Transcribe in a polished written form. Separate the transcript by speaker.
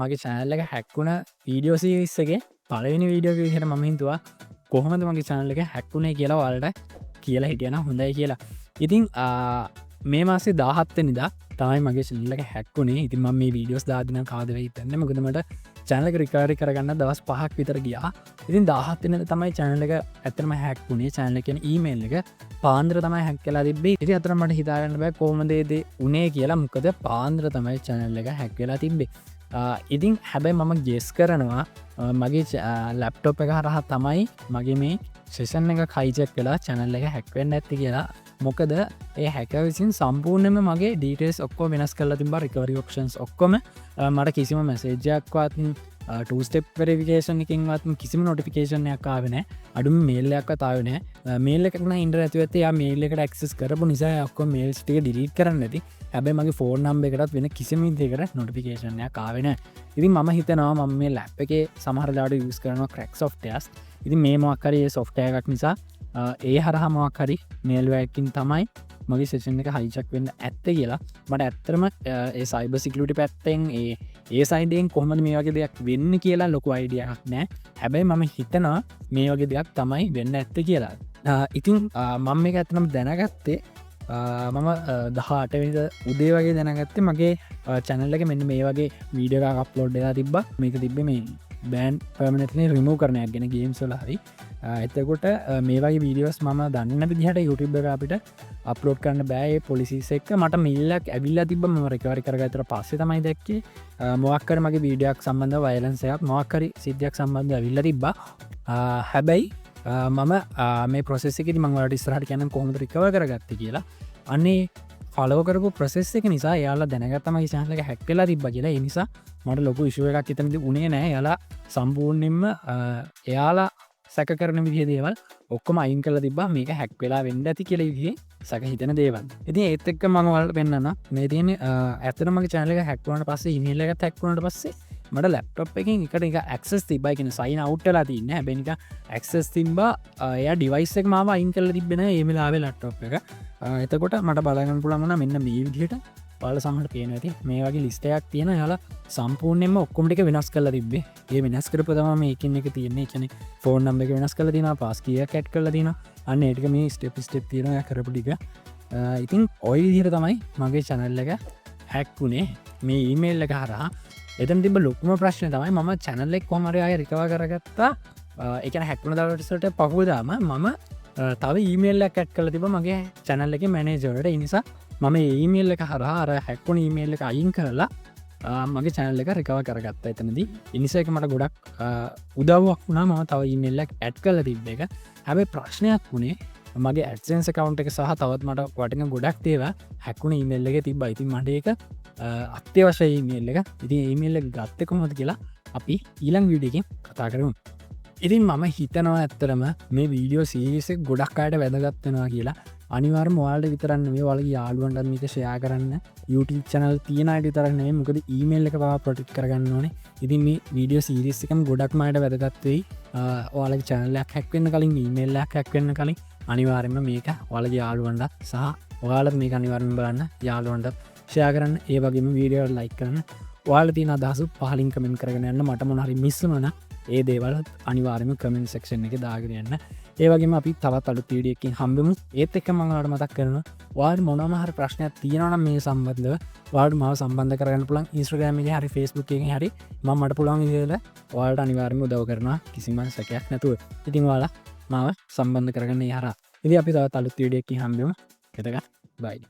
Speaker 1: මගේ channel එක hack වුණ video series එකේ පළවෙනි video එක විදිහට මම හිතුවා කොහොමද මගේ channel එක hack වුනේ කියලා ඔයාලට කියලා හිටියනම් හොඳයි කියලා. ඉතින් මේ මාසේ 17 වෙනිදා තමයි මගේ channel එක hack වුනේ. ඉතින් මම මේ videos දාද්දි නම් කවද වෙයි හිතන්නේ. මොකද මට channel එක recovery කරගන්න දවස් 5ක් විතර ගියා. ඉතින් 17 වෙනිදා තමයි channel එක ඇත්තටම hack වුනේ. channel එක කියන email එක පාන්දර තමයි hack වෙලා තිබ්බේ. ඉතින් අතන මට හිතාගන්න බෑ කොහොමද ඒ උනේ කියලා. මොකද පාන්දර තමයි channel එක hack වෙලා තිබ්බේ. ඉතින් හැබැයි මම ගෙස් කරනවා මගේ ලැප්ටොප් එක හරහා තමයි මගේ මේ සෙෂන් එක hijack වෙලා channel එක hack වෙන්න ඇති කියලා. මොකද ඒ hacker විසින් සම්පූර්ණයෙන්ම මගේ details ඔක්කොම වෙනස් කරලා තිබ්බා. recovery options ඔක්කොම මට කිසිම message එකක්වත් two step verification එකකින්වත් කිසිම notification එකක් ආවේ නැහැ. අඩුම mail එකක්වත් ආවේ නැහැ. mail එකක් නම් ඉන්ටර් ඇතුළේ ඇත්තේ යා mail එකට access කරපු නිසා ඔක්කොම mails ටික delete කරන්න ඇති. හැබැයි මගේ phone number එකටත් වෙන කිසිම විදිහකට notification එකක් ආවේ නැහැ. ඉතින් මම හිතනවා මම මේ lap එකේ සමහර ලාට use කරනවා crack softwares. ඉතින් මේ මොකක් හරි ඒ software එකක් නිසා ඒ හරහා මොකක් හරි malware එකකින් තමයි මගේ session එක hijack වෙන්න ඇත්තේ කියලා. මට ඇත්තටම ඒ cyber security පැත්තෙන් ඒ side එකෙන් කොහොමද මේ වගේ දෙයක් වෙන්නේ කියලා ලොකු idea එකක් නැහැ. හැබැයි මම හිතනවා මේ වගේ දෙයක් තමයි වෙන්න ඇත්තේ කියලා. ඉතින් මම මේක ඇත්තටම දැනගත්තේ මම 18 වෙනිදා උදේ වගේ දැනගත්තේ මගේ channel එකේ මෙන්න මේ වගේ වීඩියෝ එකක් අප්ලෝඩ් වෙලා තිබ්බා. මේක තිබ්බේ මේ බෑන් පර්මනට්ලි රිමූව් කරනයක් ගැන ගේම්ස් වල හරි. එතකොට මේ වගේ වීඩියෝස් මම දන්න විදිහට YouTube එක අපිට අප්ලෝඩ් කරන්න බෑ. ඒ පොලිසිස් එක්ක මට මෙයිල් එකක් ඇවිල්ලා තිබ්බා. මම රිකවරි කරගත්තට පස්සේ තමයි දැක්කේ මොකක් හරි මගේ වීඩියෝ එකක් සම්බන්ධව වයලන්ස් එකක් මොකක් හරි සිද්ධියක් සම්බන්ධව ඇවිල්ලා තිබ්බා. හැබැයි මම මේ ප්‍රොසෙස් එකේදී මම ඔයාලට ඉස්සරහට කියන්නම් කොහොමද රිකවර් කරගත්තේ කියලා. අනේ ෆලෝ කරපු ප්‍රොසෙස් එක නිසා එයාලා දැනගත්තම මගේ channel එක hack වෙලා තිබ්බා කියලා. ඒ නිසා මට ලොකු ඉෂුව එකක් එතනදී උනේ නැහැ. එයාලා සම්පූර්ණයෙන්ම එයාලා සැක කරන විදිහේ දේවල් ඔක්කොම අයින් කරලා තිබ්බා. මේක hack වෙලා වෙන්න ඇති කියලා විදිහේ සැක හිතෙන දේවල්. ඉතින් ඒත් එක්ක මම ඔයාලට පෙන්නන්න මේ තියෙන්නේ ඇත්තටම මගේ channel එක hack වුණාට පස්සේ email එකත් hack වුණාට පස්සේ මට ලැප්ටොප් එකකින් එකට එක access තිබ්බයි කියන්නේ sign out වෙලා තින්නේ. හැබැයි නිකන් access තිබ්බා. එයා device එක මාව අයින් කරලා තිබ්බේ නැහැ මේ වෙලාවේ ලැප්ටොප් එක. එතකොට මට බලගන්න පුළුවන් වුණා මෙන්න මේ විදිහට ඔයාලා සමහරට පේනවා ඇති මේ වගේ ලිස්ට් එකක් තියෙනවා. එයාලා සම්පූර්ණයෙන්ම ඔක්කොම ටික වෙනස් කරලා තිබ්බේ. ඒ වෙනස් කරපුවා තමයි මේකින් එක තියෙන්නේ. ඒ කියන්නේ ෆෝන් නම්බර් එක වෙනස් කරලා තියෙනවා, පාස් කී එක ඇඩ් කරලා තියෙනවා. අන්න ඒ ටික මේ ස්ටෙප් තියෙනවා එයා කරපු ටික. ඉතින් ওই විදිහට තමයි මගේ channel එක hack වුනේ මේ email එක හරහා. එතන තිබ්බ ලොකුම ප්‍රශ්නේ තමයි මම channel එක කොහොම හරි ආයෙ recover කරගත්තා. ඒ කියන්නේ hack වුණ දවසට පහුවදාම මම තව ඊමේල් එකක් ඇඩ් කරලා තිබ්බා මගේ channel එකේ manager එකට. ඒ නිසා මම මේ ඊමේල් එක හරහා අර hack වුණ ඊමේල් එක අයින් කරලා මගේ channel එක recover කරගත්තා එතනදී. ඒ නිසා ඒක මට ගොඩක් උදව්වක් වුණා. මම තව ඊමේල් එකක් ඇඩ් කරලා තිබ්බ එක. හැබැයි ප්‍රශ්නයක් වුණේ මගේ AdSense account එක සහ තවත් මට වටින ගොඩක් දේවල් hack වුණ ඊමේල් එකේ තිබ්බා. ඉතින් මට ඒක අත්‍යවශ්‍යයි ඊමේල් එක. ඉතින් ඊමේල් එක ගත්තේ කොහොමද කියලා අපි ඊළඟ වීඩියෝ එකකින් කතා කරමු. ඉතින් මම හිතනවා ඇත්තටම මේ වීඩියෝ සීරීස් එක ගොඩක් අයට වැදගත් වෙනවා කියලා. අනිවාර්යයෙන්ම ඔයාලට විතරක් නෙවෙයි ඔයාලගේ යාළුවන්ටත් මේක ෂෙයා කරන්න. YouTube channel තියෙන අයට විතරක් නෙවෙයි. මොකද ඊමේල් එක පවා ප්‍රොටෙක්ට් කරගන්න ඕනේ. ඉතින් මේ වීඩියෝ සීරීස් එකම ගොඩක්ම අයට වැදගත් වෙයි. ඔයාලගේ channel එකක් hack වෙන්න කලින් ඊමේල් එකක් hack වෙන්න කලින් අනිවාර්යයෙන්ම මේක ඔයාලගේ යාළුවන්ට සහ ඔයාලත් මේක අනිවාර්යයෙන්ම බලන්න යාළුවන්ට ෂෙයා කරන්න. ඒ වගේම වීඩියෝ එක ලයික් කරන්න. ඔයාලා තියෙන අදහස් පහලින් කමෙන්ට් කරගෙන යන්න. මට මොන හරි මිස් වුණා ඒ දේවල් අනිවාර්යයෙන්ම කමෙන්ට් සෙක්ෂන් එකේ දාගෙන යන්න. ඒ වගේම අපි තවත් අලුත් වීඩියෝ එකකින් හම්බෙමු. ඒත් එක්ක මම ඔයාලට මතක් කරනවා ඔයාලට මොනවාම හරි ප්‍රශ්නයක් තියෙනවා නම් මේ සම්බන්ධව ඔයාලට මාව සම්බන්ධ කරගන්න පුළුවන්. Instagram එකේ හරි Facebook එකේ හරි මම මට පුළුවන් විදිහට ඔයාලට අනිවාර්යයෙන්ම උදව් කරනවා කිසිම සැකයක් නැතුව. ඉතින් ඔයාලා මාව සම්බන්ධ කරගන්න ඒ හරහා. ඉතින් අපි තවත් අලුත් වීඩියෝ එකකින් හම්බෙමු. එතකන් බයි.